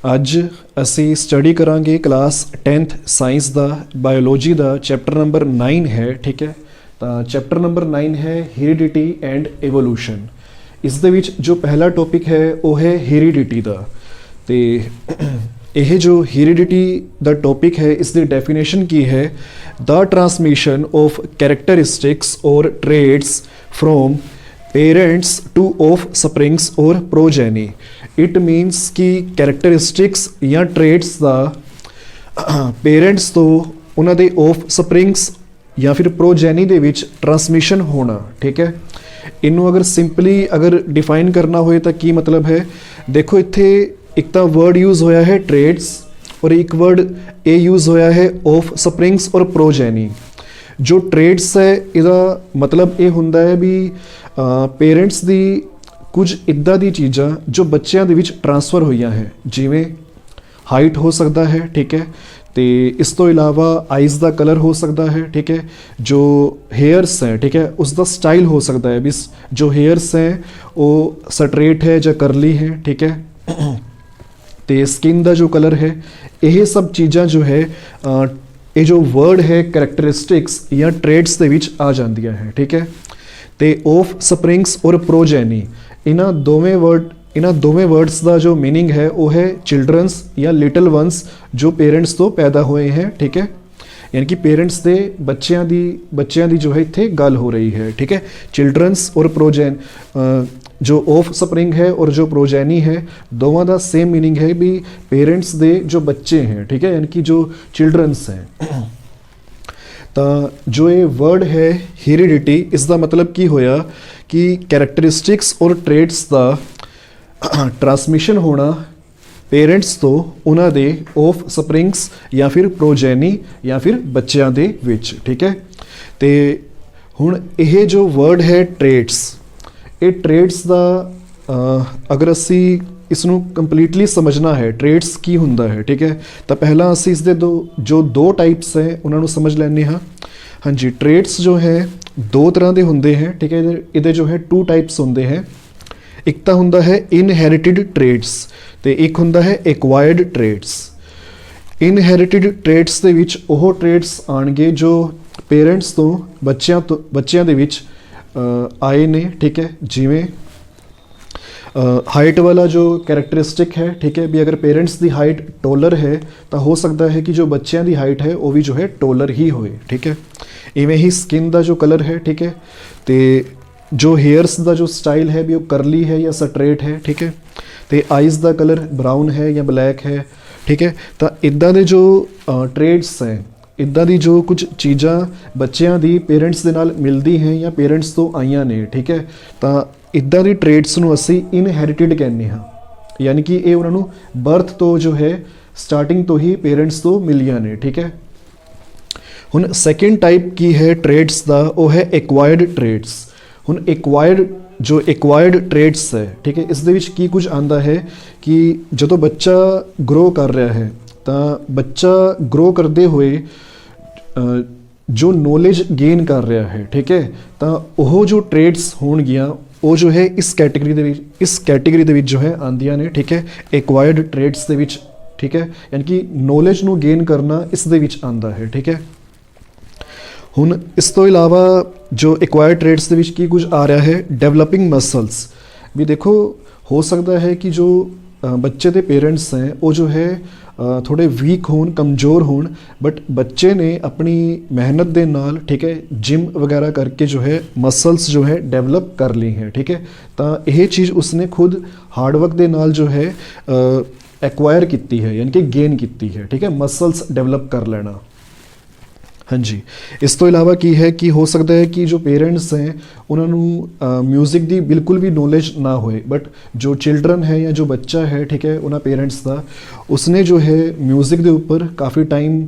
ਅੱਜ ਅਸੀਂ ਸਟੱਡੀ ਕਰਾਂਗੇ ਕਲਾਸ 10th ਸਾਇੰਸ ਦਾ ਬਾਇਓਲੋਜੀ ਦਾ ਚੈਪਟਰ ਨੰਬਰ 9 ਹੈ। ਠੀਕ ਹੈ, ਤਾਂ ਚੈਪਟਰ ਨੰਬਰ 9 ਹੈ ਹੈਰੀਡਿਟੀ ਐਂਡ ਇਵੋਲੂਸ਼ਨ। ਇਸ ਦੇ ਵਿੱਚ ਜੋ ਪਹਿਲਾ ਟੌਪਿਕ ਹੈ ਉਹ ਹੈ ਹੈਰੀਡਿਟੀ ਦਾ। ਤੇ ਇਹ ਜੋ ਹੈਰੀਡਿਟੀ ਦਾ ਟੌਪਿਕ ਹੈ ਇਸ ਦੀ ਡੈਫੀਨੇਸ਼ਨ ਕੀ ਹੈ? ਦਾ ਟਰਾਂਸਮਿਸ਼ਨ ਆਫ ਕੈਰੈਕਟਰਿਸਟਿਕਸ ਔਰ traits from parents two of springs और प्रोजेनी। इट मीनस कि कैरेक्टरिस्टिक्स या ट्रेट्स का पेरेंट्स तो उन्होंने ऑफ स्प्रिंग्स या फिर प्रोजेनी दे विच ट्रांसमिशन होना। ठीक है, इनू अगर सिंपली अगर डिफाइन करना होए तो की मतलब है? देखो इत्थे एक तो वर्ड यूज़ होया है ट्रेट्स और एक वर्ड ए यूज़ होया है ऑफ स्प्रिंग्स और प्रोजेनी। जो ट्रेड्स है इसका मतलब ये होंदा है भी पेरेंट्स दी कुछ इदा दी चीज़ां जो बच्चों दे विच ट्रांसफर होईयां है, जिवें हाइट हो सकता है। ठीक है, तो इस तो इलावा आइज़ का कलर हो सकता है। ठीक है, जो हेयर्स हैं, ठीक है, उसका स्टाइल हो सकता है भी जो हेयर्स हैं वो स्ट्रेट है या करली है। ठीक है, तो स्किन का जो कलर है यह सब चीज़ां जो है ये जो वर्ड है करैक्टरिस्टिक्स या ट्रेड्स के विच आ जांदियां है। ठीक है, तो ऑफ स्प्रिंग्स और प्रोजेनी इन्हां दोवें वर्ड्स का जो मीनिंग है वो है चिल्ड्रंस या लिटल वंस जो पेरेंट्स तो पैदा हुए हैं। ठीक है, यानी कि पेरेंट्स के बच्चों की जो है इत्थे गल हो रही है। ठीक है, चिल्ड्रंस और प्रोजेन जो ऑफ स्प्रिंग है और जो प्रोजेनी है दोवां का सेम मीनिंग है भी पेरेंट्स दे जो बच्चे हैं। ठीक है, यानी कि जो चिल्ड्रंस हैं। तो जो ये वर्ड है हेरिडिटी इसका मतलब की होया कि कैरेक्टरिस्टिक्स और ट्रेट्स का ट्रांसमिशन होना पेरेंट्स तो उन्हां दे ऑफ स्प्रिंग्स या फिर प्रोजेनी या फिर बच्चों दे विच। ठीक है, तो हुण यह जो वर्ड है ट्रेट्स, ये ट्रेड्स का अगर असी इसनू कंप्लीटली समझना है ट्रेड्स की हुंदा है। ठीक है, तो पहला असी इसके दो टाइप्स हैं उन्होंने समझ लैने हाँ। हाँ जी, ट्रेड्स जो है दो तरह के होंगे हैं। ठीक है, ये जो है 2 टाइप्स होंगे हैं। एक तो हुंदा है इनहेरिटेड ट्रेड्स तो एक हुंदा है एक्वायर्ड ट्रेड्स। इनहेरिटेड ट्रेड्स दे विच ओह ट्रेड्स आणगे जो पेरेंट्स तो बच्चों दे विच आए ने। ठीक है, जिमें हाइट वाला जो कैरेक्टरिस्टिक है, ठीक है, भी अगर पेरेंट्स की हाइट टोलर है तो हो सकता है कि जो बच्चों की हाइट है वो भी जो है टोलर ही होए। ठीक है, इवें ही स्किन का जो कलर है, ठीक है, तो जो हेयर्स का जो स्टाइल है भी वो करली है या स्ट्रेट है। ठीक है, तो आइज़ का कलर ब्राउन है या ब्लैक है। ठीक है, तो इदा के जो ट्रेड्स हैं, इदा दी जो कुछ चीज़ां बच्चों की पेरेंट्स के नाल मिलती हैं या पेरेंट्स तो आईयां ने। ठीक है, तो इदा दी ट्रेड्स नूं असी इनहेरिटेड कहने हाँ, यानी कि ये उन्होंने बर्थ तो जो है स्टार्टिंग तो ही पेरेंट्स तो मिलियां ने। ठीक है, हुण सैकेंड टाइप की है ट्रेड्स का वो है एक्वायर्ड ट्रेड्स। हुण एक्वायर्ड ट्रेड्स है, ठीक है, इस दे विच की कुछ आंदा है कि जदों बच्चा ग्रो कर रहा है तो बच्चा ग्रो करते हुए जो नॉलेज गेन कर रहा है, ठीक है, तो वह जो ट्रेड्स होणगियां वो जो है इस कैटेगरी दे विच जो है आंदियां ने। ठीक है, एक्वायर्ड ट्रेड्स दे विच। ठीक है, यानी कि नॉलेज नू गेन करना इस दे विच आंदा है। ठीक है, हुण इस तो इलावा जो एक्वायर्ड ट्रेड्स दे विच की कुछ आ रहा है डेवलपिंग मसल्स भी। देखो हो सकता है कि जो बच्चे के पेरेंट्स हैं वो जो है थोड़े वीक होन, कमज़ोर होन, बट बच्चे ने अपनी मेहनत के नाल, ठीक है, जिम वगैरह करके जो है मसल्स जो है डेवलप कर ली हैं। ठीक है, तो यह चीज़ उसने खुद हार्डवर्क के नाल जो है एक्वायर की है, यानी कि गेन की है। ठीक है, मसल्स डेवलप कर लेना। हाँ जी, इस तो इलावा की है कि हो सकता है कि जो पेरेंट्स हैं उन्होंने म्यूज़िक की बिल्कुल भी नॉलेज ना होए, बट जो चिल्ड्रन है या जो बच्चा है, ठीक है, उन्होंने पेरेंट्स का उसने जो है म्यूज़िक के ऊपर काफ़ी टाइम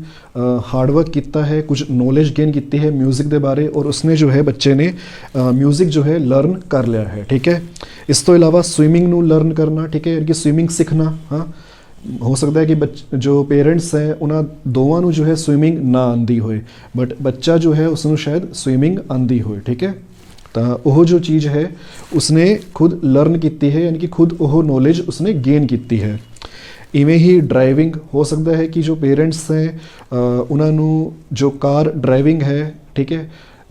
हार्डवर्क किया है, कुछ नॉलेज गेन की है म्यूज़िक के बारे, और उसने जो है बच्चे ने म्यूज़िक जो है लर्न कर लिया है। ठीक है, इस तो इलावा स्विमिंग नू लर्न करना, ठीक है, यानी कि स्विमिंग सीखना। हाँ, हो सकता है कि जो पेरेंट्स हैं उन्होंने दोवां नू जो है स्विमिंग ना आंदी होए, बट बच्चा जो है उसनू शायद स्विमिंग आंदी होए। ठीक है, तो वह जो चीज़ है उसने खुद लर्न की है, यानी कि खुद वह नॉलेज उसने गेन की है। ਇਵੇਂ ਹੀ ਡਰਾਈਵਿੰਗ ਹੋ ਸਕਦਾ ਹੈ ਕਿ ਜੋ ਪੇਰੈਂਟਸ ਹੈ ਉਹਨਾਂ ਨੂੰ ਜੋ ਕਾਰ ਡਰਾਈਵਿੰਗ ਹੈ ਠੀਕ ਹੈ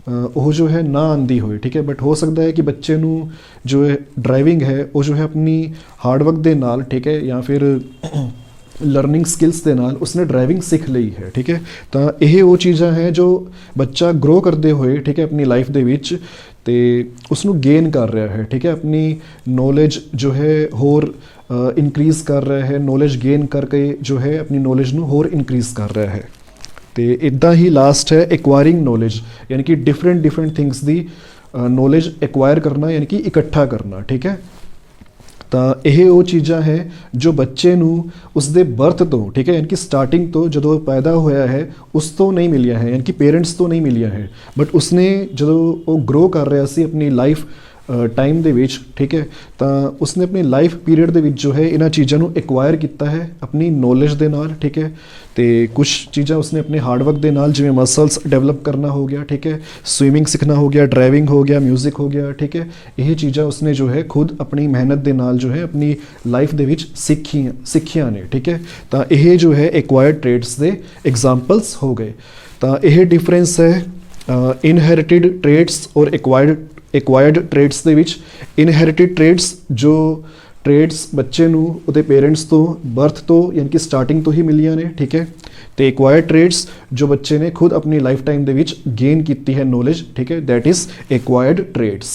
ਉਹ ਜੋ ਹੈ ਨਾ ਆਉਂਦੀ ਹੋਏ ਠੀਕ ਹੈ, ਬਟ ਹੋ ਸਕਦਾ ਹੈ ਕਿ ਬੱਚੇ ਨੂੰ ਜੋ ਹੈ ਡਰਾਈਵਿੰਗ ਹੈ ਉਹ ਜੋ ਹੈ ਆਪਣੀ ਹਾਰਡਵਰਕ ਦੇ ਨਾਲ ਠੀਕ ਹੈ ਜਾਂ ਫਿਰ ਲਰਨਿੰਗ ਸਕਿੱਲਸ ਦੇ ਨਾਲ ਉਸਨੇ ਡਰਾਈਵਿੰਗ ਸਿੱਖ ਲਈ ਹੈ ਠੀਕ ਹੈ। ਤਾਂ ਇਹ ਉਹ ਚੀਜ਼ਾਂ ਹੈ ਜੋ ਬੱਚਾ ਗਰੋ ਕਰਦੇ ਹੋਏ ਠੀਕ ਹੈ ਆਪਣੀ ਲਾਈਫ ਦੇ ਵਿੱਚ ਤੇ ਉਸ ਨੂੰ ਗੇਨ ਕਰ ਰਿਹਾ ਹੈ ਠੀਕ ਹੈ, ਆਪਣੀ ਨੌਲੇਜ ਜੋ ਹੈ ਹੋਰ ਇਨਕਰੀਜ਼ ਕਰ ਰਿਹਾ ਹੈ, ਨੌਲੇਜ ਗੇਨ ਕਰਕੇ ਜੋ ਹੈ ਆਪਣੀ ਨੌਲੇਜ ਨੂੰ ਹੋਰ ਇਨਕਰੀਜ਼ ਕਰ ਰਿਹਾ ਹੈ। ਤੇ ਇੱਦਾਂ ਹੀ ਲਾਸਟ ਹੈ ਐਕਵਾਇਰਿੰਗ ਨੌਲੇਜ, ਯਾਨੀ ਕਿ ਡਿਫਰੈਂਟ ਥਿੰਗਸ ਦੀ ਨੌਲੇਜ ਐਕਵਾਇਰ ਕਰਨਾ ਯਾਨੀ ਕਿ ਇਕੱਠਾ ਕਰਨਾ ਠੀਕ ਹੈ। ਤਾਂ ਇਹ ਉਹ ਚੀਜ਼ਾਂ ਹੈ ਜੋ ਬੱਚੇ ਨੂੰ ਉਸਦੇ ਬਰਥ ਤੋਂ ਠੀਕ ਹੈ ਯਾਨੀ ਕਿ ਸਟਾਰਟਿੰਗ ਤੋਂ ਜਦੋਂ ਪੈਦਾ ਹੋਇਆ ਹੈ ਉਸ ਤੋਂ ਨਹੀਂ ਮਿਲਿਆ ਹੈ, ਯਾਨੀ ਕਿ ਪੇਰੈਂਟਸ ਤੋਂ ਨਹੀਂ ਮਿਲਿਆ ਹੈ, ਬਟ ਉਸਨੇ ਜਦੋਂ ਉਹ ਗਰੋ ਕਰ ਰਿਹਾ ਸੀ ਆਪਣੀ ਲਾਈਫ ਟਾਈਮ ਦੇ ਵਿੱਚ ਠੀਕ ਹੈ, ਤਾਂ ਉਸਨੇ ਆਪਣੀ ਲਾਈਫ ਪੀਰੀਅਡ ਦੇ ਵਿੱਚ ਜੋ ਹੈ ਇਹਨਾਂ ਚੀਜ਼ਾਂ ਨੂੰ ਐਕਵਾਇਰ ਕੀਤਾ ਹੈ ਆਪਣੀ ਨੌਲੇਜ ਦੇ ਨਾਲ ਠੀਕ ਹੈ। ਤੇ ਕੁਝ ਚੀਜ਼ਾਂ ਉਸਨੇ ਆਪਣੇ ਹਾਰਡਵਰਕ ਦੇ ਨਾਲ ਜਿਵੇਂ ਮਸਲਸ ਡਿਵੈਲਪ ਕਰਨਾ ਹੋ ਗਿਆ ਠੀਕ ਹੈ, ਸਵਿਮਿੰਗ ਸਿੱਖਣਾ ਹੋ ਗਿਆ, ਡਰਾਈਵਿੰਗ ਹੋ ਗਿਆ, ਮਿਊਜ਼ਿਕ ਹੋ ਗਿਆ ਠੀਕ ਹੈ, ਇਹ ਚੀਜ਼ਾਂ ਉਸਨੇ ਜੋ ਹੈ ਖੁਦ ਆਪਣੀ ਮਿਹਨਤ ਦੇ ਨਾਲ ਜੋ ਹੈ ਆਪਣੀ ਲਾਈਫ ਦੇ ਵਿੱਚ ਸਿੱਖੀਆਂ ਨੇ ਠੀਕ ਹੈ। ਤਾਂ ਇਹ ਜੋ ਹੈ ਐਕਵਾਇਰਡ ਟ੍ਰੇਟਸ ਦੇ ਐਗਜ਼ਾਮਪਲਸ ਹੋ ਗਏ। ਤਾਂ ਇਹ ਡਿਫਰੈਂਸ ਹੈ ਇਨਹੈਰਿਟਿਡ ਟ੍ਰੇਟਸ ਔਰ ਐਕਵਾਇਰਡ ਟ੍ਰੇਟਸ ਦੇ ਵਿੱਚ। ਇਨਹੈਰਿਟਿਡ ਟ੍ਰੇਟਸ ਜੋ ਟ੍ਰੇਟਸ ਬੱਚੇ ਨੂੰ ਉਹਦੇ ਪੇਰੈਂਟਸ ਤੋਂ ਬਰਥ ਤੋਂ ਯਾਨੀ ਕਿ ਸਟਾਰਟਿੰਗ ਤੋਂ ਹੀ ਮਿਲੀਆਂ ਨੇ ਠੀਕ ਹੈ, ਤੇ ਐਕਵਾਇਰਡ ਟ੍ਰੇਟਸ ਜੋ ਬੱਚੇ ਨੇ ਖੁਦ ਆਪਣੀ ਲਾਈਫ ਟਾਈਮ ਦੇ ਵਿੱਚ ਗੇਨ ਕੀਤੀ ਹੈ ਨੌਲੇਜ ਠੀਕ ਹੈ, ਦੈਟ ਇਜ਼ ਐਕਵਾਇਰਡ ਟ੍ਰੇਟਸ।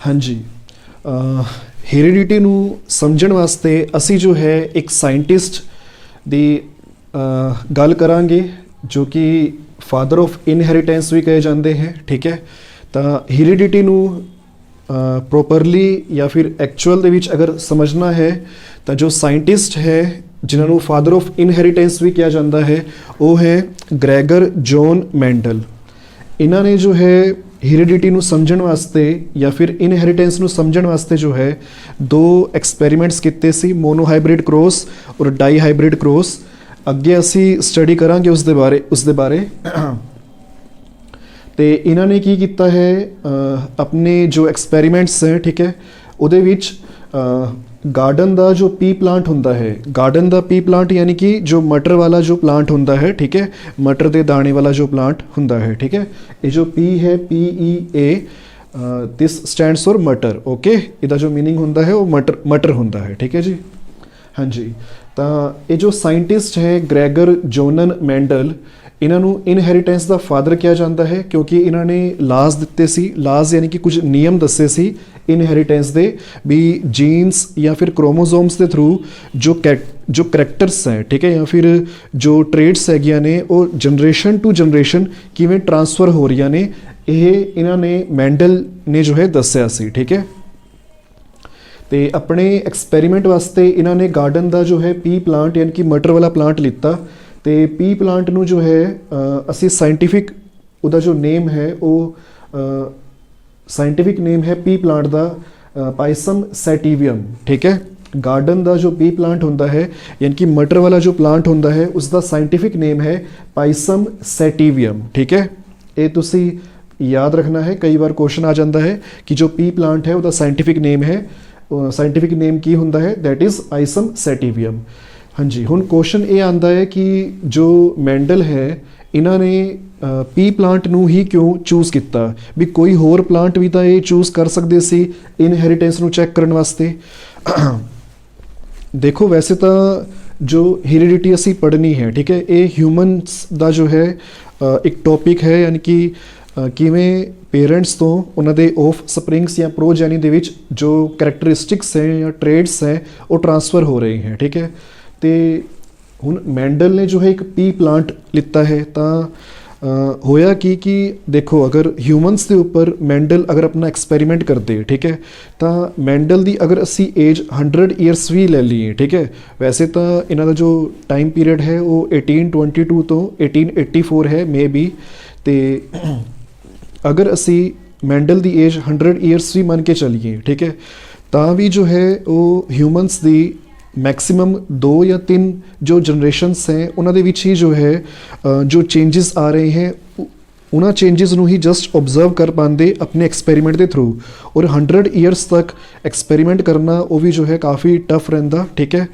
ਹਾਂਜੀ, ਹੈਰੀਡਿਟੀ ਨੂੰ ਸਮਝਣ ਵਾਸਤੇ ਅਸੀਂ ਜੋ ਹੈ ਇੱਕ ਸਾਇੰਟਿਸਟ ਦੀ ਗੱਲ ਕਰਾਂਗੇ ਜੋ ਕਿ ਫਾਦਰ ਆਫ ਇਨਹੈਰੀਟੈਂਸ ਵੀ ਕਹੇ ਜਾਂਦੇ ਹੈ ਠੀਕ ਹੈ। ਤਾਂ ਹੈਰੀਡਿਟੀ ਨੂੰ ਪ੍ਰੋਪਰਲੀ ਜਾਂ ਫਿਰ ਐਕਚੁਅਲ ਦੇ ਵਿੱਚ ਅਗਰ ਸਮਝਣਾ ਹੈ ਤਾਂ ਜੋ ਸਾਇੰਟਿਸਟ ਹੈ ਜਿਨ੍ਹਾਂ ਨੂੰ ਫਾਦਰ ਆਫ ਇਨਹੈਰੀਟੈਂਸ ਵੀ ਕਿਹਾ ਜਾਂਦਾ ਹੈ ਉਹ ਹੈ ਗ੍ਰੈਗਰ ਜੌਨ ਮੈਂਡਲ। ਇਹਨਾਂ ਨੇ ਜੋ ਹੈ ਹੈਰੀਡਿਟੀ ਨੂੰ ਸਮਝਣ ਵਾਸਤੇ ਜਾਂ ਫਿਰ ਇਨਹੈਰੀਟੈਂਸ ਨੂੰ ਸਮਝਣ ਵਾਸਤੇ ਜੋ ਹੈ ਦੋ ਐਕਸਪੈਰੀਮੈਂਟਸ ਕੀਤੇ ਸੀ, ਮੋਨੋਹਾਈਬ੍ਰਿਡ ਕ੍ਰੋਸ ਔਰ ਡਾਈਹਾਈਬ੍ਰਿਡ ਕ੍ਰੋਸ। ਅੱਗੇ ਅਸੀਂ ਸਟੱਡੀ ਕਰਾਂਗੇ ਉਸ ਦੇ ਬਾਰੇ। ਤੇ ਇਹਨਾਂ ਨੇ ਕੀ ਕੀਤਾ ਹੈ ਆਪਣੇ ਜੋ ਐਕਸਪੈਰੀਮੈਂਟਸ ਹੈ ਠੀਕ ਹੈ ਉਹਦੇ ਵਿੱਚ गार्डन का जो पी प्लांट होंदा है, गार्डन का पी प्लांट यानी कि जो मटर वाला जो प्लांट होंदा है ठीक है, मटर के दाने वाला जो प्लांट होंदा है ठीक है, ये जो पी है PEA दिस स्टैंड्स फॉर मटर ओके, इसका जो मीनिंग होंदा है वो मटर होंदा है ठीक है जी। हाँ जी, तो ये जो साइंटिस्ट है ग्रैगर जोनन मैंडल इन्हों इनहेरिटेंस का फादर किया जाता है क्योंकि इन्होंने लाज दिते सी, लाज यानी कि कुछ नियम दसे सी इनहेरिटेंस दे भी जीन्स या फिर क्रोमोसोम्स के थ्रू जो करैक्टर्स हैं ठीक है या फिर जो ट्रेड्स हैगियां ने वो जनरेशन टू जनरेशन किवें ट्रांसफर हो रही ने, ये इन्होंने मैंडल ने जो है दसिया सी ठीक है। तो अपने एक्सपैरीमेंट वास्ते इन्होंने गार्डन का जो है पी प्लांट यानी कि मटर वाला प्लांट लिता, तो पी प्लांट नू जो है असी साइंटिफिक उदा जो नेम है वो साइंटिफिक नेम है पी प्लांट का पाइसम सैटिवियम ठीक है। गार्डन का जो पी प्लांट होंदा है यानी कि मटर वाला जो प्लांट होंदा है उसका साइंटिफिक नेम है पाइसम सैटिवियम ठीक है। ये तुसी याद रखना है, कई बार क्वेश्चन आ जाता है कि जो पी प्लांट है उसका साइंटिफिक नेम है, साइंटिफिक नेम की होंदा है दैट इज़ पाइसम सैटिवियम। हाँ जी, हुण क्वेश्चन ये आता है कि जो मैंडल है इन्होंने पी प्लांट नू ही क्यों चूज़ किया, भी कोई होर प्लांट भी तो ये चूज़ कर सकते सी इनहेरिटेंस नू चैक करने वास्ते। देखो वैसे तो जो हेरिडिटी असी पढ़नी है ठीक है, ये ह्यूमनस का जो है एक टॉपिक है यानी कि किवें पेरेंट्स तो उन्होंने ऑफ स्प्रिंग्स या प्रोजेनी दे विच जो करैक्टरिस्टिक्स हैं या ट्रेड्स हैं वो ट्रांसफ़र हो रहे हैं ठीक है। तो हुण मैंडल ने जो है एक पी प्लांट लिता है, तो होया कि देखो अगर ह्यूमनस के ऊपर मैंडल अगर अपना एक्सपैरीमेंट करते ठीक है, तो मैंडल की अगर असी एज 100 ईयर्स भी ले लीए ठीक है, वैसे तो इन्हों का जो टाइम पीरियड है वो 1822 तो 1884 है मे बी। तो ਅਗਰ ਅਸੀਂ ਮੈਂਡਲ ਦੀ ਏਜ 100 ਈਅਰਸ ਵੀ ਮੰਨ ਕੇ ਚੱਲੀਏ, ਠੀਕ ਹੈ, ਤਾਂ ਵੀ ਜੋ ਹੈ ਉਹ ਹਿਊਮਨਸ ਦੀ ਮੈਕਸਿਮਮ 2 ਜਾਂ 3 ਜੋ ਜਨਰੇਸ਼ਨਸ ਹੈ ਉਹਨਾਂ ਦੇ ਵਿੱਚ ਹੀ ਜੋ ਹੈ ਜੋ ਚੇਂजेस ਆ ਰਹੇ ਹੈ ਉਹਨਾਂ ਚੇਂजेस ਨੂੰ ਹੀ ਜਸਟ ਓਬਜ਼ਰਵ ਕਰ ਪਾਉਂਦੇ ਆਪਣੇ ਐਕਸਪੈਰੀਮੈਂਟ ਦੇ ਥਰੂ। ਔਰ 100 ਈਅਰਸ ਤੱਕ ਐਕਸਪੈਰੀਮੈਂਟ ਕਰਨਾ ਉਹ ਵੀ ਜੋ ਹੈ ਕਾਫੀ ਟਫ ਰਹਿੰਦਾ, ਠੀਕ ਹੈ।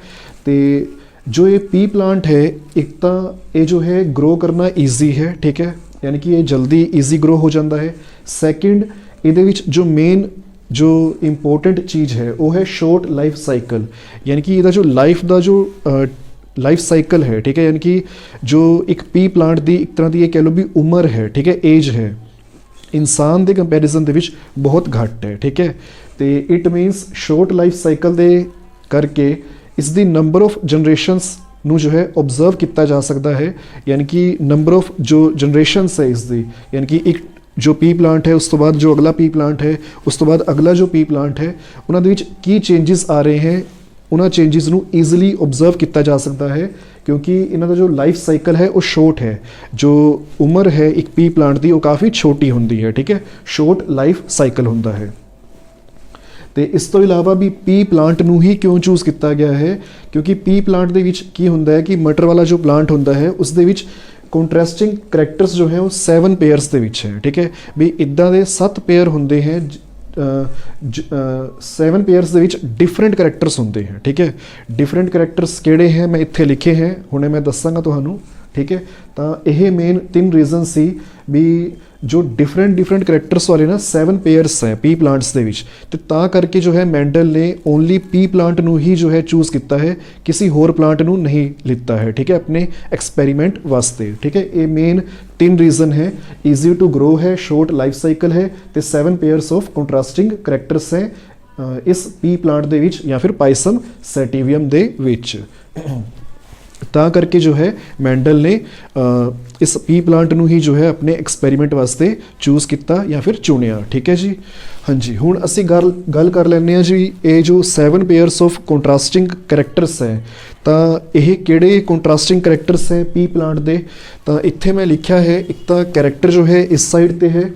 ਤੇ ਜੋ ਇਹ ਪੀ ਪਲਾਂਟ ਹੈ, ਇੱਕ ਤਾਂ ਇਹ ਜੋ ਹੈ ਗਰੋ ਕਰਨਾ ਈਜ਼ੀ ਹੈ, ਠੀਕ ਹੈ, ਯਾਨੀ ਕਿ ਇਹ ਜਲਦੀ ਈਜ਼ੀ ਗਰੋ ਹੋ ਜਾਂਦਾ ਹੈ। ਸੈਕਿੰਡ, ਇਹਦੇ ਵਿੱਚ ਜੋ ਮੇਨ ਜੋ ਇੰਪੋਰਟੈਂਟ ਚੀਜ਼ ਹੈ ਉਹ ਹੈ ਸ਼ੋਰਟ ਲਾਈਫ ਸਾਈਕਲ, ਯਾਨੀ ਕਿ ਇਹਦਾ ਜੋ ਲਾਈਫ ਦਾ ਜੋ ਲਾਈਫ ਸਾਈਕਲ ਹੈ, ਠੀਕ ਹੈ, ਯਾਨੀ ਕਿ ਜੋ ਇੱਕ ਪੀ ਪਲਾਂਟ ਦੀ ਇੱਕ ਤਰ੍ਹਾਂ ਦੀ ਇਹ ਕਹਿ ਲਓ ਵੀ ਉਮਰ ਹੈ, ਠੀਕ ਹੈ, ਏਜ ਹੈ, ਇਨਸਾਨ ਦੇ ਕੰਪੈਰੀਜ਼ਨ ਦੇ ਵਿੱਚ ਬਹੁਤ ਘੱਟ ਹੈ, ਠੀਕ ਹੈ। ਤੇ it means short life cycle ਦੇ ਕਰਕੇ ਇਸ ਦੀ ਨੰਬਰ ਆਫ ਜਨਰੇਸ਼ਨਸ ਨੂੰ ਜੋ ਹੈ ਓਬਜ਼ਰਵ ਕੀਤਾ ਜਾ ਸਕਦਾ ਹੈ, ਯਾਨੀ ਕਿ ਨੰਬਰ ਆਫ ਜੋ ਜਨਰੇਸ਼ਨਸ ਹੈ ਇਸ ਦੀ, ਯਾਨੀ ਕਿ ਇੱਕ ਜੋ ਪੀ ਪਲਾਂਟ ਹੈ ਉਸ ਤੋਂ ਬਾਅਦ ਜੋ ਅਗਲਾ ਪੀ ਪਲਾਂਟ ਹੈ ਉਸ ਤੋਂ ਬਾਅਦ ਅਗਲਾ ਜੋ ਪੀ ਪਲਾਂਟ ਹੈ ਉਹਨਾਂ ਦੇ ਵਿੱਚ ਕੀ ਚੇਂजेस ਆ ਰਹੇ ਹੈ ਉਹਨਾਂ ਚੇਂजेस ਨੂੰ ਈਜ਼ੀਲੀ ਓਬਜ਼ਰਵ ਕੀਤਾ ਜਾ ਸਕਦਾ ਹੈ, ਕਿਉਂਕਿ ਇਹਨਾਂ ਦਾ ਜੋ ਲਾਈਫ ਸਾਈਕਲ ਹੈ ਉਹ ਸ਼ੋਰਟ ਹੈ। ਜੋ ਉਮਰ ਹੈ ਇੱਕ ਪੀ ਪਲਾਂਟ ਦੀ ਉਹ ਕਾਫੀ ਛੋਟੀ ਹੁੰਦੀ ਹੈ, ਠੀਕ ਹੈ, ਸ਼ੋਰਟ ਲਾਈਫ ਸਾਈਕਲ ਹੁੰਦਾ ਹੈ। ਤੇ ਇਸ ਤੋਂ ਇਲਾਵਾ ਵੀ ਪੀ ਪਲਾਂਟ ਨੂੰ ਹੀ ਕਿਉਂ ਚੂਜ਼ ਕੀਤਾ ਗਿਆ ਹੈ, ਕਿਉਂਕਿ ਪੀ ਪਲਾਂਟ ਦੇ ਵਿੱਚ ਕੀ ਹੁੰਦਾ ਹੈ ਕਿ ਮਟਰ ਵਾਲਾ ਜੋ ਪਲਾਂਟ ਹੁੰਦਾ ਹੈ ਉਸ ਦੇ ਵਿੱਚ ਕੰਟਰਾਸਟਿੰਗ ਕਰੈਕਟਰਸ ਜੋ ਹੈ ਉਹ 7 ਪੇਅਰਸ ਦੇ ਵਿੱਚ ਹੈ, ਠੀਕ ਹੈ, ਵੀ ਇੱਦਾਂ ਦੇ 7 ਪੇਅਰ ਹੁੰਦੇ ਹੈ 7 ਪੇਅਰਸ ਦੇ ਵਿੱਚ ਡਿਫਰੈਂਟ ਕਰੈਕਟਰਸ ਹੁੰਦੇ ਹੈ, ਠੀਕ ਹੈ। ਡਿਫਰੈਂਟ ਕਰੈਕਟਰਸ ਕਿਹੜੇ ਹੈ ਮੈਂ ਇੱਥੇ ਲਿਖੇ ਹੈ, ਹੁਣੇ ਮੈਂ ਦੱਸਾਂਗਾ ਤੁਹਾਨੂੰ, ਠੀਕ ਹੈ। ਤਾਂ ਇਹ ਮੇਨ 3 ਰੀਜ਼ਨ ਸੀ ਵੀ ਜੋ ਡਿਫਰੈਂਟ ਕਰੈਕਟਰਸ ਵਾਲੇ ਨਾ 7 ਪੇਅਰਸ ਹੈ ਪੀ ਪਲਾਂਟਸ ਦੇ ਵਿੱਚ, ਤੇ ਤਾਂ ਕਰਕੇ ਜੋ ਹੈ ਮੈਂਡਲ ਨੇ ਓਨਲੀ ਪੀ ਪਲਾਂਟ ਨੂੰ ਹੀ ਜੋ ਹੈ ਚੂਜ਼ ਕੀਤਾ ਹੈ, ਕਿਸੇ ਹੋਰ ਪਲਾਂਟ ਨੂੰ ਨਹੀਂ ਲਿੱਤਾ ਹੈ, ਠੀਕ ਹੈ, ਆਪਣੇ ਐਕਸਪੈਰੀਮੈਂਟ ਵਾਸਤੇ, ਠੀਕ ਹੈ। ਇਹ ਮੇਨ 3 ਰੀਜ਼ਨ ਹੈ, ਈਜ਼ੀ ਟੂ ਗਰੋ ਹੈ, ਸ਼ੋਰਟ ਲਾਈਫ ਸਾਈਕਲ ਹੈ ਤੇ 7 ਪੇਅਰਸ ਆਫ ਕੰਟਰਾਸਟਿੰਗ ਕਰੈਕਟਰਸ ਹੈ ਇਸ ਪੀ ਪਲਾਂਟ ਦੇ ਵਿੱਚ ਜਾਂ ਫਿਰ ਪਾਈਸਮ ਸੈਟੀਵੀਅਮ ਦੇ ਵਿੱਚ। ਤਾਂ ਕਰਕੇ ਜੋ ਹੈ ਮੈਂਡਲ ਨੇ ਇਸ ਪੀ ਪਲਾਂਟ ਨੂੰ ਹੀ ਜੋ ਹੈ ਆਪਣੇ ਐਕਸਪੈਰੀਮੈਂਟ ਵਾਸਤੇ ਚੂਜ਼ ਕੀਤਾ ਜਾਂ ਫਿਰ ਚੁਣਿਆ, ਠੀਕ ਹੈ ਜੀ। ਹਾਂਜੀ, ਹੁਣ ਅਸੀਂ ਗੱਲ ਕਰ ਲੈਂਦੇ ਹਾਂ ਜੀ ਇਹ ਜੋ 7 ਪੇਅਰਸ ਆਫ ਕੰਟਰਾਸਟਿੰਗ ਕਰੈਕਟਰਸ ਹੈ, ਤਾਂ ਇਹ ਕਿਹੜੇ ਕੰਟਰਾਸਟਿੰਗ ਕਰੈਕਟਰਸ ਹੈ ਪੀ ਪਲਾਂਟ ਦੇ। ਤਾਂ ਇੱਥੇ ਮੈਂ ਲਿਖਿਆ ਹੈ, ਇੱਕ ਤਾਂ ਕਰੈਕਟਰ ਜੋ ਹੈ ਇਸ ਸਾਈਡ ਤੇ ਹੈ,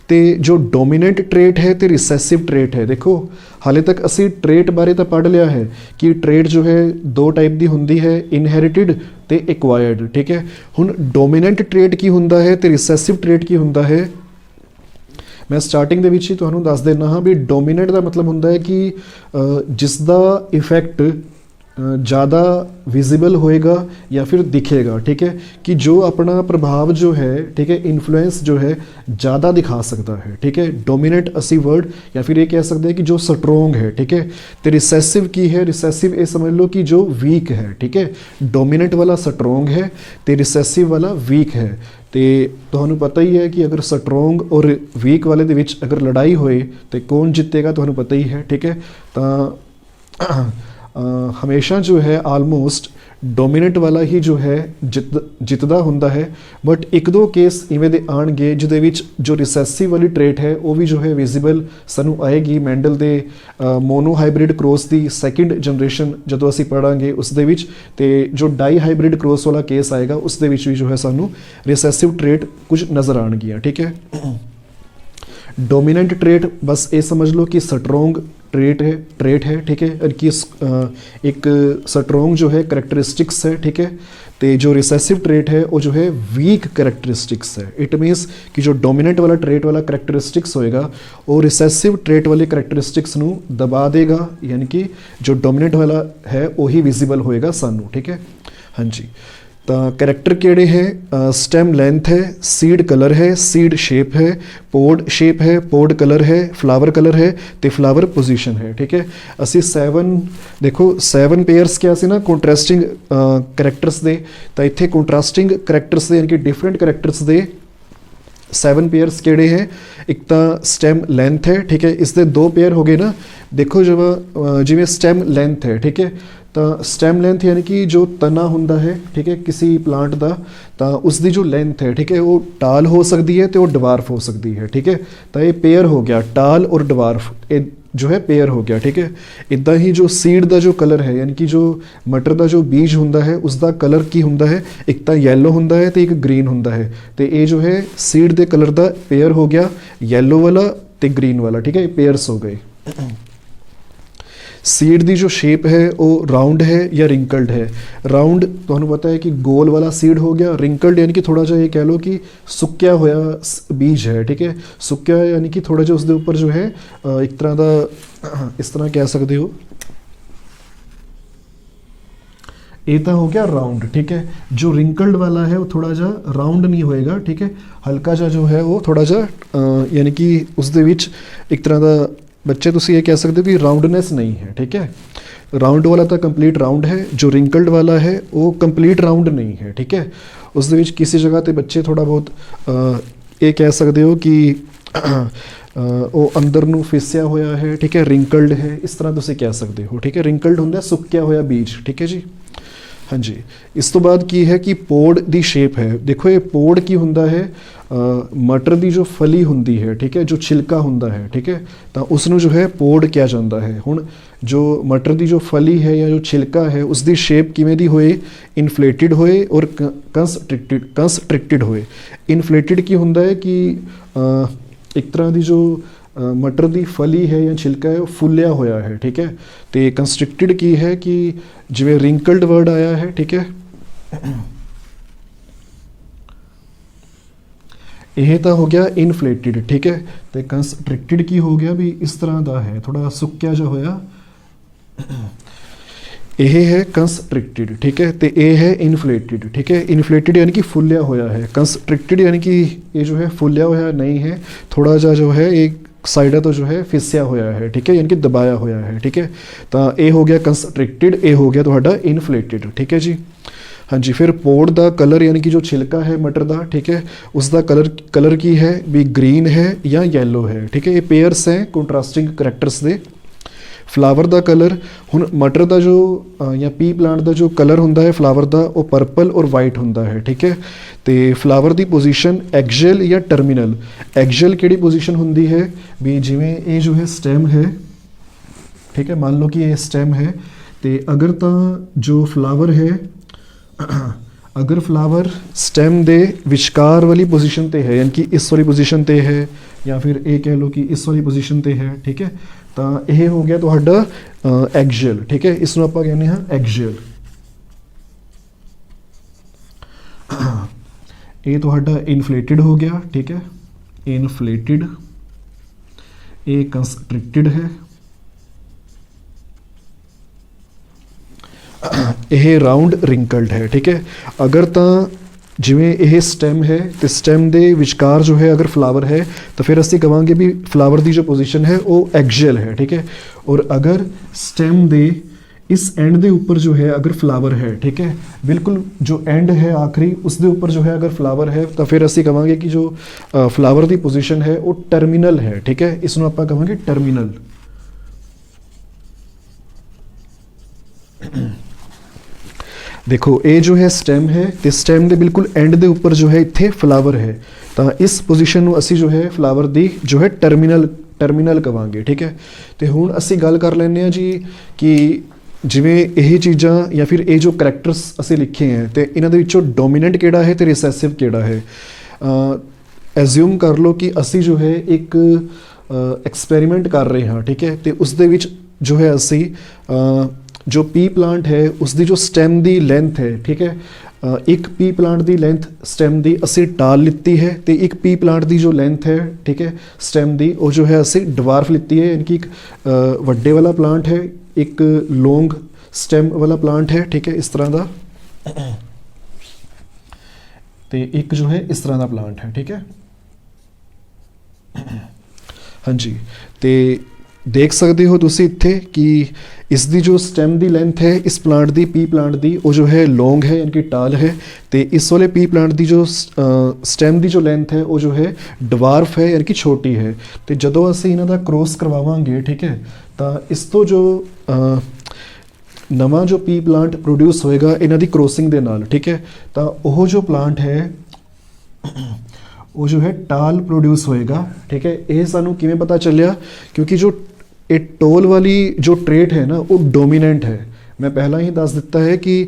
ਤੇ ਜੋ ਡੋਮੀਨੈਂਟ ਟ੍ਰੇਟ ਹੈ ਤੇ ਰਿਸੈਸਿਵ ਟ੍ਰੇਟ ਹੈ। ਦੇਖੋ ਹਾਲੇ ਤੱਕ ਅਸੀਂ ਟ੍ਰੇਟ ਬਾਰੇ ਤਾਂ ਪੜ੍ਹ ਲਿਆ ਹੈ ਕਿ ਟ੍ਰੇਟ ਜੋ ਹੈ 2 ਟਾਈਪ ਦੀ ਹੁੰਦੀ ਹੈ, ਇਨਹੈਰਿਟਿਡ ਤੇ ਐਕਵਾਇਰਡ, ਠੀਕ ਹੈ। ਹੁਣ ਡੋਮੀਨੈਂਟ ਟ੍ਰੇਟ ਕੀ ਹੁੰਦਾ ਹੈ ਤੇ ਰਿਸੈਸਿਵ ਟ੍ਰੇਟ ਕੀ ਹੁੰਦਾ ਹੈ, ਮੈਂ ਸਟਾਰਟਿੰਗ ਦੇ ਵਿੱਚ ਹੀ ਤੁਹਾਨੂੰ ਦੱਸ ਦਿੰਦਾ ਹਾਂ ਵੀ ਡੋਮੀਨੈਂਟ ਦਾ ਮਤਲਬ ਹੁੰਦਾ ਹੈ ਕਿ ਜਿਸ ਦਾ ਇਫੈਕਟ ज़्यादा विजिबल होएगा या फिर दिखेगा, ठीक है, कि जो अपना प्रभाव जो है, ठीक है, इन्फ्लुएंस जो है ज़्यादा दिखा सकता है, ठीक है। डोमिनेंट असी वर्ड या फिर ये कह सकते हैं कि जो स्ट्रोंग है, ठीक है। तो रिसेसिव की है, रिसेसिव ये समझ लो कि जो वीक है, ठीक है। डोमिनेंट वाला स्ट्रोंग है तो रिसेसिव वाला वीक है। तो ਤੁਹਾਨੂੰ ਪਤਾ ਹੀ ਹੈ ਕਿ ਅਗਰ ਸਟਰੋਂਗ ਔਰ ਵੀਕ ਵਾਲੇ ਦੇ ਵਿੱਚ ਅਗਰ ਲੜਾਈ ਹੋਏ ਤੇ ਕੌਣ ਜਿੱਤੇਗਾ ਤੁਹਾਨੂੰ ਪਤਾ ਹੀ ਹੈ, ਠੀਕ ਹੈ। ਤਾਂ ਹਮੇਸ਼ਾ ਜੋ ਹੈ ਆਲਮੋਸਟ ਡੋਮੀਨੈਂਟ ਵਾਲਾ ਹੀ ਜੋ ਹੈ ਜਿੱਤਦਾ ਹੁੰਦਾ ਹੈ, ਬਟ 1-2 ਕੇਸ ਇਵੇਂ ਦੇ ਆਣਗੇ ਜਿਹਦੇ ਵਿੱਚ ਜੋ ਰਿਸੈਸਿਵ ਵਾਲੀ ਟ੍ਰੇਟ ਹੈ ਉਹ ਵੀ ਜੋ ਹੈ ਵਿਜ਼ੀਬਲ ਸਾਨੂੰ ਆਏਗੀ ਮੈਂਡਲ ਦੇ ਮੋਨੋ ਹਾਈਬ੍ਰਿਡ ਕ੍ਰੋਸ ਦੀ 2nd ਜਨਰੇਸ਼ਨ ਜਦੋਂ ਅਸੀਂ ਪੜਾਂਗੇ ਉਸ ਦੇ ਵਿੱਚ, ਤੇ ਜੋ ਡਾਈ ਹਾਈਬ੍ਰਿਡ ਕ੍ਰੋਸ ਵਾਲਾ ਕੇਸ ਆਏਗਾ ਉਸ ਦੇ ਵਿੱਚ ਵੀ ਜੋ ਹੈ ਸਾਨੂੰ ਰਿਸੈਸਿਵ ਟ੍ਰੇਟ ਕੁਝ ਨਜ਼ਰ ਆਣਗੀਆਂ, ਠੀਕ ਹੈ। डोमिनेंट ट्रेट बस ये समझ लो कि स्ट्रोंग ट्रेट है, ठीक है, कि एक स्ट्रोंग जो है करैक्टरिस्टिक्स है, ठीक है। तो जो रिसेसिव ट्रेट है वो जो है वीक करैक्टरिस्टिक्स है। इट मीन्स कि जो डोमिनेंट वाला ट्रेट वाला करैक्टरिस्टिक्स होएगा वो रिसेसिव ट्रेट वाले करैक्टरिस्टिक्स नू दबा देगा, यानी कि जो डोमिनेंट वाला है वही विजिबल होएगा सानू, ठीक है। हाँ जी, तो करैक्टर किहड़े है, स्टेम लेंथ है, सीड कलर है, सीड शेप है, पोड शेप है, पोड कलर है, फ्लावर कलर है तो फ्लावर पोजीशन है, ठीक है। असी 7 देखो 7 पेयर्स क्या सी ना कंट्रास्टिंग करैक्टर्स दे, तो इत्थे कंट्रास्टिंग करैक्टर्स दे यानी कि डिफरेंट करैक्टर्स दे 7 पेयर्स किहड़े है। एक तो स्टेम लेंथ है, ठीक है, इसके 2 पेयर हो गए ना। देखो जब जिवें स्टेम लेंथ है, ठीक है, तो स्टेम लेंथ यानी कि जो तना हुंदा है, ठीक है, किसी प्लांट का, तो उसकी जो लेंथ है, ठीक है, वो टाल हो सकती है तो वो डवार्फ हो सकती है, ठीक है। तो ये पेयर हो गया टाल और डवार्फ, ये जो है पेयर हो गया, ठीक है। इदा ही जो सीड का जो कलर है यानी कि जो मटर का जो बीज हुंदा है उसका कलर की हुंदा है, एक तो येलो हुंदा है तो एक ग्रीन हुंदा है। तो ये जो है सीड के कलर का पेयर हो गया, येलो वाला तो ग्रीन वाला, ठीक है, पेयर्स हो गए। सीड की जो शेप है वो राउंड है या रिंकल्ड है। राउंड तुहानू पता है कि गोल वाला सीड हो गया, रिंकल्ड यानी कि थोड़ा जिहा ये कह लो कि सुक्या होया बीज है, ठीक है। सुक्या यानी कि थोड़ा जिहा उसके उपर जो है एक तरह का इस तरह कह सकते हो, ये तो हो गया राउंड, ठीक है। जो रिंकल्ड वाला है वो थोड़ा जा राउंड नहीं होएगा, ठीक है, हल्का जा जो है वो थोड़ा जा यानी कि उसके विच एक तरह का बच्चे तुसी ये कह सकते हो कि राउंडनेस नहीं है, ठीक है। राउंड वाला तो कंप्लीट राउंड है, जो रिंकल्ड वाला है वो कंप्लीट राउंड नहीं है, ठीक है। उसके विच किसी जगह ते बच्चे थोड़ा बहुत ये कह सकते हो कि वो अंदर नू फिसिया होया है, ठीक है, रिंकल्ड है, इस तरह तुसी कह सकते हो, ठीक है। रिंकल्ड हुंदा सुक्या होया बीज, ठीक है जी। हाँ जी, इस तो बाद की है कि पोड़ दी शेप है। देखो ये पोड़ की हुंदा है मटर दी जो फली हुंदी है, ठीक है, जो छिलका हुंदा है, ठीक है, तो उसनू जो है पोड़ किया जाता है। हुण जो मटर दी जो फली है या जो छिलका है उसकी शेप किवें दी होए, इनफ्लेटिड होए और कंसट्रिक्टिड होए। इनफ्लेटिड की हुंदा है कि एक तरह की जो मटर की फली है या छिलका है वो फुलिया होया है, ठीक है। तो कंसट्रिक्टिड की है कि जिवें रिंकल्ड वर्ड आया है, ठीक है, यह तो हो गया इनफ्लेटिड, ठीक है। तो कंसट्रिक्टिड की हो गया भी इस तरह का है, थोड़ा सुक्या जा होया, यह है कंसट्रिक्टिड, ठीक है। तो यह है इनफ्लेटिड, ठीक है। इनफ्लेटिड यानी कि फुलिया होया है, कंसट्रिक्टिड यानी कि ये जो है फुलिया होया नहीं है, थोड़ा जा जो है एक साइड तो जो है फिसिया होया है, ठीक है, यानी कि दबाया होया है, ठीक है। तो ये हो गया कंसट्रिक्टिड, ये हो गया तुहाडा इनफ्लेटिड, ठीक है जी। हाँ जी, फिर पोड़ का कलर यानी कि जो छिलका है मटर का, ठीक है, उसका कलर की है भी ग्रीन है या येलो है, ठीक है। ये पेयर्स हैं कंट्रास्टिंग करैक्टर्स दे। फ्लावर का कलर, हुण मटर का जो या पी प्लांट का जो कलर हुंदा है फ्लावर का वो पर्पल और वाइट हुंदा है, ठीक है। तो फ्लावर की पोजीशन एक्जेल या टर्मिनल। एक्जेल किहड़ी पोजीशन हुंदी है भी जिवें ये जो है स्टेम है, ठीक है, मान लो कि ये स्टेम है, तो अगर तो जो फ्लावर है अगर फ्लावर स्टेम दे विचकार वाली पोजीशन ते है यानी कि इस वाली पोजीशन ते है या फिर ये कह लो कि इस वाली पोजीशन ते है, ठीक है, तो यह हो गया तुहाडा एक्जेल, ठीक है। इसनूं आपां कहने हाँ एक्जेल। ये तुहाडा इनफ्लेटिड हो गया, ठीक है, इनफ्लेटिड। ये कंसट्रिक्टिड है, यह राउंड रिंकल्ड है, ठीक है। अगर तो जिमें यह स्टेम है तो स्टेम के विचकार जो है अगर फ्लावर है तो फिर असीं कहांगे भी फ्लावर की जो पोजीशन है वो एक्जेल है, ठीक है। और अगर स्टेम दे इस एंड के ऊपर जो है अगर फ्लावर है, ठीक है, बिल्कुल जो एंड है आखिरी उसके ऊपर जो है अगर फ्लावर है तो फिर असीं कहांगे कि जो फ्लावर की पोजीशन है वो टर्मिनल है, ठीक है। इसनूं आपां कहांगे टर्मिनल। देखो ये जो है स्टेम है तो स्टेम के बिल्कुल एंड के उपर जो है इत्थे फ्लावर है, तो इस पोजीशन में असी जो है फ्लावर की जो है टर्मिनल कहांगे, ठीक है। तो हुण असी गल कर लैंदे जी कि जिवें यही चीज़ां या फिर ये जो करैक्टर्स असी लिखे हैं तो इन्हां दे विचों डोमीनेंट किहड़ा है तो रिसैसिव किहड़ा है। एज्यूम कर लो कि असी जो है एक एक्सपेरीमेंट कर रहे हाँ, ठीक है, तो उस दे विच जो है असी जो पी प्लांट है उसकी जो स्टेम की लेंथ है, ठीक है, एक पी प्लांट की लेंथ स्टेम की असी टाल लिती है तो एक पी प्लांट की जो लेंथ है, ठीक है, स्टेम की वो जो है असी डवार्फ लिती है, यानी कि एक वड्डे वाला प्लांट है, एक लॉन्ग स्टेम वाला प्लांट है, ठीक है, इस तरह का, तो एक जो है इस तरह का प्लांट है, ठीक है। हाँ जी, तो देख सकते हो तुसी इत्थे कि इसकी जो स्टेम की लेंथ है इस प्लांट की पी प्लांट की वो जो है लॉन्ग है यानी कि टाल है, तो इस वाले पी प्लांट की जो स्टेम की जो लेंथ है वो जो है डवार्फ है यानी कि छोटी है। तो जदों असीं इन्हां दा क्रॉस करवावांगे, ठीक है, तो इस तो जो नवा जो पी प्लांट प्रोड्यूस होएगा इन्हां दी क्रॉसिंग दे नाल, ठीक है, तो वो जो प्लांट है वो जो है टाल प्रोड्यूस होएगा, ठीक है। ये सानू किवें पता चलिया क्योंकि जो ਇਹ ਟੋਲ ਵਾਲੀ ਜੋ ਟ੍ਰੇਟ ਹੈ ਨਾ ਉਹ ਡੋਮੀਨੈਂਟ ਹੈ। ਮੈਂ ਪਹਿਲਾਂ ਹੀ ਦੱਸ ਦਿੱਤਾ ਹੈ ਕਿ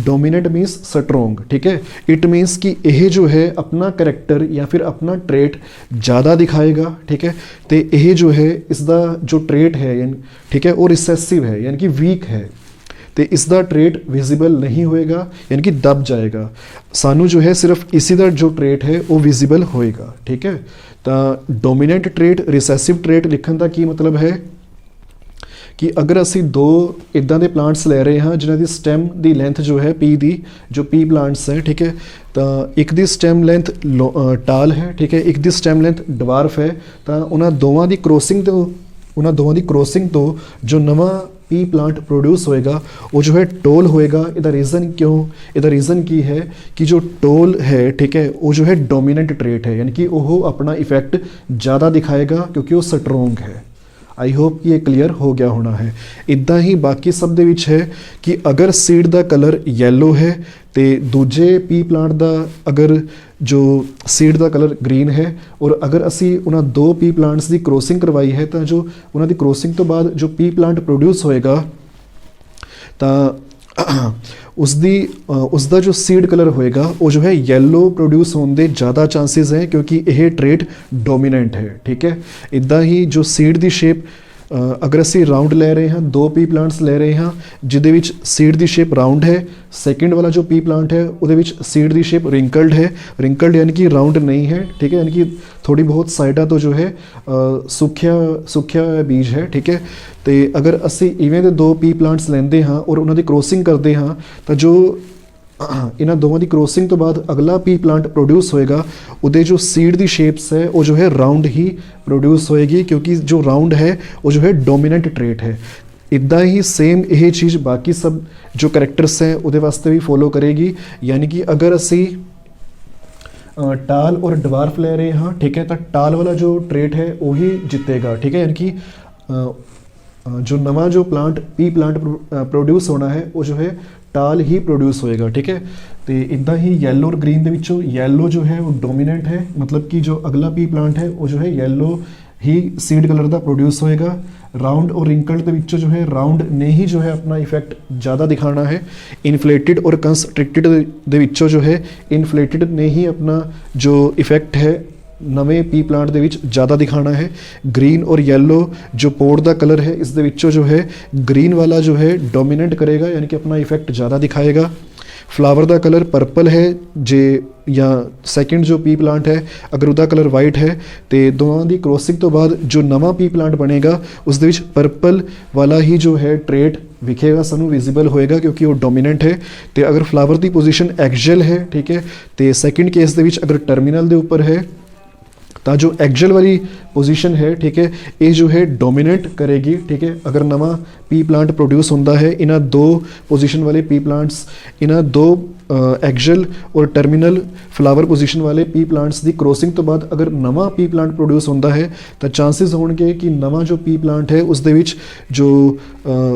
डोमिनेंट मीन्स स्ट्रोंग, ठीक है। इट मीन्स कि यह जो है अपना करैक्टर या फिर अपना ट्रेट ज़्यादा दिखाएगा, ठीक है। तो यह जो है इसका जो ट्रेट है ठीक है वो रिसेसिव है यानी कि वीक है, तो इसका ट्रेट विजिबल नहीं होएगा यानी कि दब जाएगा। सानू जो है सिर्फ इसी का जो ट्रेट है वो विजिबल होएगा, ठीक है। तो डोमिनेंट ट्रेट रिसेसिव ट्रेट लिखने का की मतलब है कि अगर असी दो इदां दे प्लांट्स ले रहे हैं जिन्हां दी स्टेम दी लेंथ जो है पी दी जो पी प्लांट्स है, ठीक है। तो एक दी स्टेम लेंथ टाल है, ठीक है, एक दी स्टेम लेंथ डवार्फ है। तो उन्हां दोवां दी क्रॉसिंग तो जो नवा पी प्लांट प्रोड्यूस होएगा वो जो है टोल होएगा। इहदा रीज़न क्यों, इहदा रीज़न की है कि जो टोल है, ठीक है, वो जो है डोमिनेंट ट्रेट है यानी कि वो अपना इफेक्ट ज़्यादा दिखाएगा क्योंकि वो स्ट्रोंग है। आई होप ये क्लीयर हो गया होना है। इदा ही बाकी सब दे विच है कि अगर सीड का कलर येलो है तो दूजे पी प्लांट का अगर जो सीड का कलर ग्रीन है, और अगर असी उन्होंने दो पी प्लांट्स की क्रॉसिंग करवाई है तो जो उन्होंने क्रॉसिंग तो बाद जो पी प्लांट प्रोड्यूस होएगा तो उसका जो सीड कलर होएगा वो जो है येलो प्रोड्यूस होने के ज़्यादा चांसेस हैं क्योंकि यह ट्रेट डोमिनेंट है, ठीक है। इदा ही जो सीड की शेप अगर असी राउंड ले रहे हैं, दो पी प्लांट्स ले रहे हैं जिदे विच सीड की शेप राउंड है, सेकंड वाला जो पी प्लांट है उहदे विच सीड की शेप रिंकल्ड है, रिंकल्ड यानी कि राउंड नहीं है, ठीक है, यानी कि थोड़ी बहुत साइडा तो जो है सुख्या बीज है, ठीक है। तो अगर असी इवें दे दो पी प्लांट्स लेंदे हाँ और उन्होंने क्रॉसिंग करते हाँ तो जो इन्होंने दोवां की क्रॉसिंग तो बाद अगला पी प्लांट प्रोड्यूस होएगा उहदे जो सीड की शेप्स है वो जो है राउंड ही प्रोड्यूस होएगी क्योंकि जो राउंड है वो जो है डोमिनेंट ट्रेट है। इदा ही सेम यह चीज़ बाकी सब जो करैक्टर्स हैं उहदे वास्ते भी फॉलो करेगी। यानी कि अगर असी टाल और डवार्फ ले रहे हाँ, ठीक है, तो टाल वाला जो ट्रेट है वही जीतेगा, ठीक है। यानी कि जो नवा जो प्लांट पी प्लांट प्रोड्यूस होना है वो जो है टाल ही प्रोड्यूस होएगा, ठीक है। तो इदा ही येलो और ग्रीन के विचों येलो जो है वो डोमिनेंट है, मतलब कि जो अगला पी प्लांट है वो जो है येलो ही सीड कलर का प्रोड्यूस होएगा। राउंड और रिंकल्ड के विचों जो है राउंड ने ही जो है अपना इफेक्ट ज़्यादा दिखाना है। इन्फ्लेटेड और कंस्ट्रिक्टेड के विचों जो है इन्फ्लेटेड ने ही अपना जो इफेक्ट है नवे पी प्लांट दे विच ज़्यादा दिखाना है। ग्रीन और येलो जो पोड का कलर है इस दे विचों जो है ग्रीन वाला जो है डोमिनेंट करेगा यानी कि अपना इफेक्ट ज़्यादा दिखाएगा। फ्लावर का कलर पर्पल है जे या सैकेंड जो पी प्लांट है अगर उसका कलर वाइट है तो दोनों की क्रॉसिंग तो बाद जो नवा पी प्लांट बनेगा उस दे विच पर्पल वाला ही जो है ट्रेट विखेगा, सानू विजिबल होएगा क्योंकि वो डोमिनेंट है। तो अगर फ्लावर की पोजीशन एक्जेल है, ठीक है, तो सैकेंड केस दे विच अगर टर्मिनल के उपर है तो जो एक्जेल वाली पोजीशन है, ठीक है, ये जो है डोमिनेट करेगी, ठीक है। अगर नवा पी प्लांट प्रोड्यूस होता है इन्ह दो पोजीशन वाले पी प्लांट्स इन्ह दो एक्जेल और टर्मिनल फ्लावर पोजीशन वाले पी प्लांट्स की क्रॉसिंग तो बाद अगर नवा पी प्लांट प्रोड्यूस होता है तो चांसेस होंगे कि नवा जो पी प्लांट है उस दे विच जो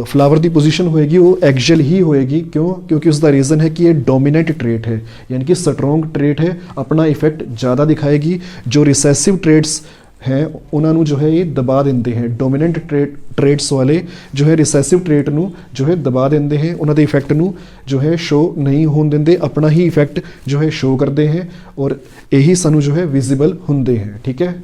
फ्लावर की पोजीशन होएगी वो एक्जेल ही होएगी। क्यों? क्योंकि उसका रीज़न है कि ये डोमिनेंट ट्रेट है यानी कि स्ट्रोंग ट्रेट है, अपना इफेक्ट ज़्यादा दिखाएगी। जो रिसेसिव ट्रेट्स हैं उन्होंने जो है ये दबा देंगे हैं। डोमिनेंट ट्रेट्स वाले जो है रिसेसिव ट्रेट नू जो है दबा देंगे हैं, उन्होंने इफेक्ट नू जो है शो नहीं होने देंगे, अपना ही इफेक्ट जो है शो करते हैं और यही सानू जो है विजिबल होंगे हैं, ठीक है।